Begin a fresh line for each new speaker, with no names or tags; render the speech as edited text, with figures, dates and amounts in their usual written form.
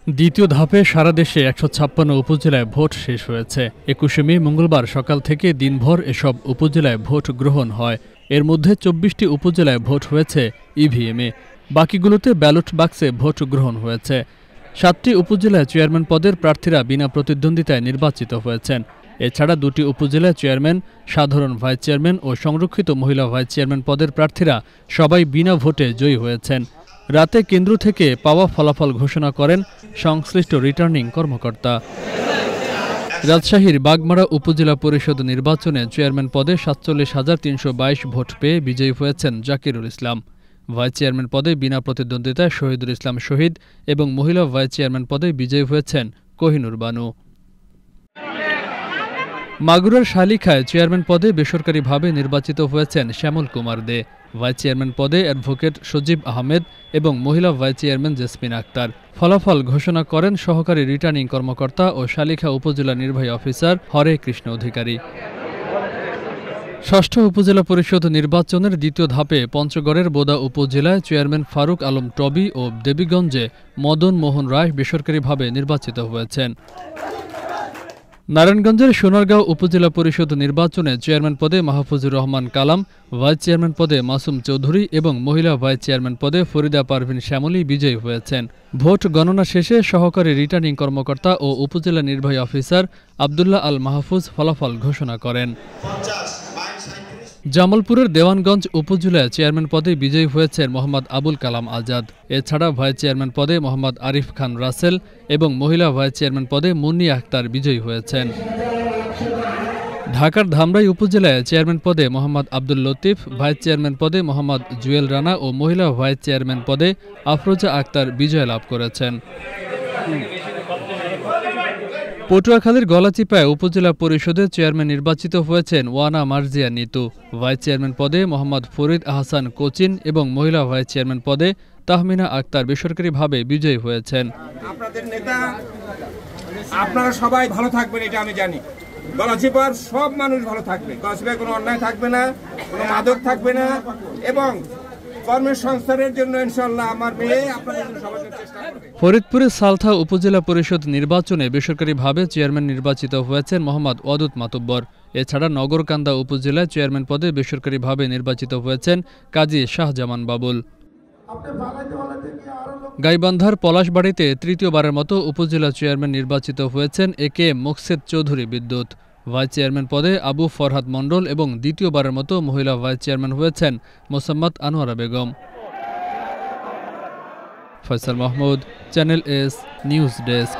দ্বিতীয় ধাপে সারা দেশে ১৫৬ উপজেলায় ভোট শেষ হয়েছে। ২১শে মে মঙ্গলবার সকাল থেকে দিনভর এসব উপজেলায় ভোট গ্রহণ হয়। এর মধ্যে ২৪টি উপজেলায় ভোট হয়েছে ইভিএমে, বাকিগুলোতে ব্যালট বাক্সে ভোট গ্রহণ হয়েছে। ৭টি উপজেলায় চেয়ারম্যান পদের প্রার্থীরা বিনা প্রতিদ্বন্দ্বিতায় নির্বাচিত হয়েছেন। এছাড়া ২টি উপজেলায় চেয়ারম্যান, সাধারণ ভাইস চেয়ারম্যান ও সংরক্ষিত মহিলা ভাইস চেয়ারম্যান পদের প্রার্থীরা সবাই বিনা ভোটে জয়ী হয়েছেন। রাতে কেন্দ্র থেকে পাওয়া ফলাফল ঘোষণা করেন সংশ্লিষ্ট রিটার্নিং কর্মকর্তা। রাজশাহীর বাগমারা উপজেলা পরিষদ নির্বাচনে চেয়ারম্যান পদে ৪৭,৩২২ ভোট পেয়ে বিজয়ী হয়েছেন জাকিরুল ইসলাম। ভাইস চেয়ারম্যান পদে বিনা প্রতিদ্বন্দ্বিতায় শহীদুল ইসলাম শহীদ এবং মহিলা ভাইস চেয়ারম্যান পদে বিজয়ী হয়েছেন কোহিনুর বানু। মাগুরার শালিখায় চেয়ারম্যান পদে বেসরকারিভাবে নির্বাচিত হয়েছেন শ্যামল কুমার দে। ভাইস চেয়ারম্যান পদে অ্যাডভোকেট সজীব আহমেদ এবং মহিলা ভাইস চেয়ারম্যান জেসমিন আক্তার। ফলাফল ঘোষণা করেন সহকারী রিটার্নিং কর্মকর্তা ও শালিখা উপজেলা নির্বাহী অফিসার হরে কৃষ্ণ অধিকারী। ষষ্ঠ উপজেলা পরিষদ নির্বাচনের দ্বিতীয় ধাপে পঞ্চগড়ের বোদা উপজেলায় চেয়ারম্যান ফারুক আলম টবি ও দেবীগঞ্জে মদন মোহন রায় বেসরকারিভাবে নির্বাচিত হয়েছেন। নারায়ণগঞ্জের সোনারগাঁও উপজেলা পরিষদ নির্বাচনে চেয়ারম্যান পদে মাহফুজুর রহমান কালাম, ভাইস চেয়ারম্যান পদে মাসুম চৌধুরী এবং মহিলা ভাইস চেয়ারম্যান পদে ফরিদা পারভিন শ্যামলী বিজয়ী হয়েছেন। ভোট গণনা শেষে সহকারী রিটার্নিং কর্মকর্তা ও উপজেলা নির্বাহী অফিসার আবদুল্লাহ আল মাহফুজ ফলাফল ঘোষণা করেন। জামালপুরের দেওয়ানগঞ্জ উপজেলায় চেয়ারম্যান পদে বিজয়ী হয়েছেন মোহাম্মদ আবুল কালাম আজাদ। এছাড়া ভাইস চেয়ারম্যান পদে মোহাম্মদ আরিফ খান রাসেল এবং মহিলা ভাইস চেয়ারম্যান পদে মুন্নি আক্তার বিজয়ী হয়েছেন। ঢাকার ধামরাই উপজেলায় চেয়ারম্যান পদে মোহাম্মদ আব্দুল লতিফ, ভাইস চেয়ারম্যান পদে মোহাম্মদ জুয়েল রানা ও মহিলা ভাইস চেয়ারম্যান পদে আফরোজা আক্তার বিজয় লাভ করেছেন। পটুয়াখালীর গলাচিপায় উপজেলা পরিষদের চেয়ারম্যান নির্বাচিত হয়েছেন ওয়ানা মার্জিয়া নিতু। ভাইস চেয়ারম্যান পদে মোহাম্মদ ফরিদ আহসান কোচিন এবং মহিলা ভাইস চেয়ারম্যান পদে তাহমিনা আক্তার বেসরকারিভাবে বিজয়ী হয়েছেন।
আপনাদের নেতা, আপনারা সবাই ভালো থাকবেন এটা আমি জানি। গলাচিপার সব মানুষ ভালো থাকবে, গলাচিপায় কোনো অন্যায় থাকবে না, কোনো মাদক থাকবে না এবং কর্মসংস্থানের জন্য ইনশাআল্লাহ আমার মেয়ে আপনাদের জন্য সবার চেষ্টা করবে।
ফরিদপুরের সালথা উপজেলা পরিষদ নির্বাচনে বেসরকারিভাবে চেয়ারম্যান নির্বাচিত হয়েছেন মোহাম্মদ ওয়াদুদ মাতুব্বর। এছাড়া নগরকান্দা উপজেলায় চেয়ারম্যান পদে বেসরকারিভাবে নির্বাচিত হয়েছেন কাজী শাহজামান বাবুল। গাইবান্ধার পলাশবাড়ীতে তৃতীয়বারের মতো উপজেলা চেয়ারম্যান নির্বাচিত হয়েছেন এ.কে.এম. মোকসেদ চৌধুরী বিদ্যুৎ। ভাইস চেয়ারম্যান পদে আবু ফরহাদ মণ্ডল এবং দ্বিতীয়বারের মতো মহিলা ভাইস চেয়ারম্যান হয়েছেন Mosammat Anowara Begum. Faisal Mahmud, channel S news desk.